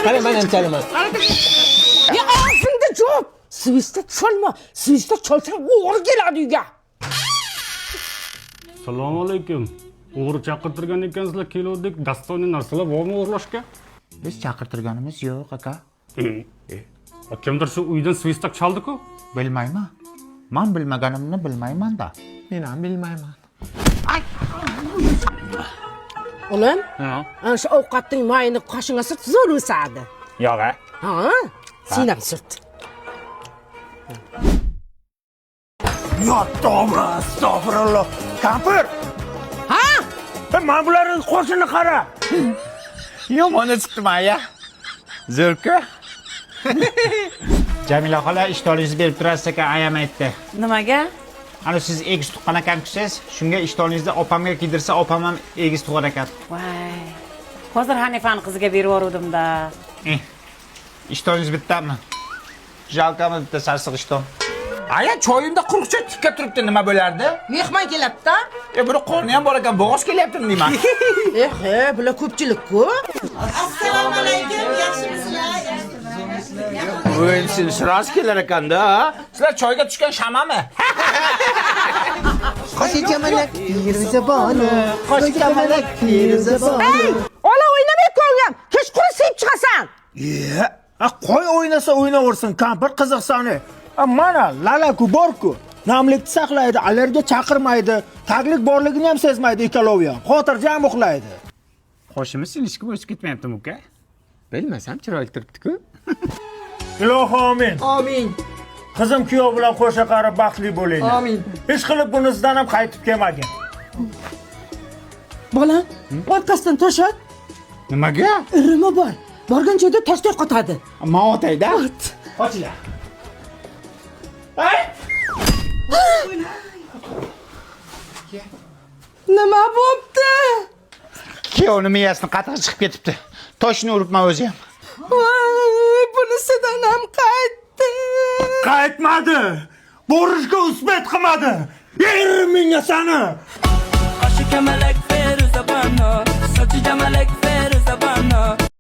Qara, men ham chalaman. Ya ağzında cevap. Sviste çalma. Sviste çalsan o'g'ri keladi uyga. Assalomu alaykum. O'g'ri chaqirtirgan ekansizlar, keluvdik. Dastoniy narsalar bormi o'g'irlashga? Biz chaqirtirganimiz yo'q, aka. Kimdir shu uydan svistak chaldi-ku? Bilmayman. Men bilmaganimni bilmayman-da. Men ham bilmayman. Ulan, Ha. ana shu ovqatning mayini qoshingga surt zo'r o'sadi. Yo'q, a? Ha? Sen ham surt. Ya tavba, astagfirullah. Kampir! Ha? Men bularning qo'shini qara. Yomon chiqdimi, aya? Zo'rku. Jamila xola ishtoningizni berib turasiz ekan, ayam aytdi. Nimaga? Ana siz egiz tuqqan ekansiz, shunga ishtoningizni opamga kiydirsa, opam ham egiz tug'ar ekan. Voy. Hozir Hanifani qiziga berib yubordim-da. Ishtoningiz bittami? Jalkami bitta sarsiq ishton. Aya, choyimda quruqcha tikka turibdi, nima bo'lardi? Mehmon keladi-da. Buni qorni ham bor ekan, bo'g'oz kelyaptimi deyman. Bular ko'pchilik-ku. Assalomu alaykum, yaxshimisizlar? O'yin siz siras kelar ekanda. Sizlar choyga tushgan shamami? Qo'shi kamalak, Firuzaboni. Qo'shi kamalak, Firuzaboni. Ola o'ynamay ko'rgam. Kechqurun sevib chiqasan. Qo'y o'ynasa o'ynaversin, kampir qiziqsani. Mana lalaku borku. Namlikni saqlaydi, allergiya chaqirmaydi, taglik borligini ham sezmaydi ikkalovi ham. Xotirjam uxlaydi. Qo'shimiz sinishga o'sib ketmayaptimi, uka? Bilmasam, chiroyli turibdi-ku. Ilohi amin. Amin. Qizim kuyov bilan qo'sha qarab baxtli bo'linglar. Amin. Hech qilib bunisidan ham qaytib kelmagin. Bola, orqasidan to'shat. Nimaga? Irimi bor. Borgan joyda toshday qotadi. Men otayda. Qochinglar. Nima bo'pti? Kuyovni miyasini qattiq chiqib ketibdi. Toshni uribman o'zi ham. Voy, bunisidan ham qaytdi. Qaytmadi. Borishga usbat qilmadi. Yerim menga sani. Qoshi kamalak Firuzaboni, sochi jamalak Firuzaboni.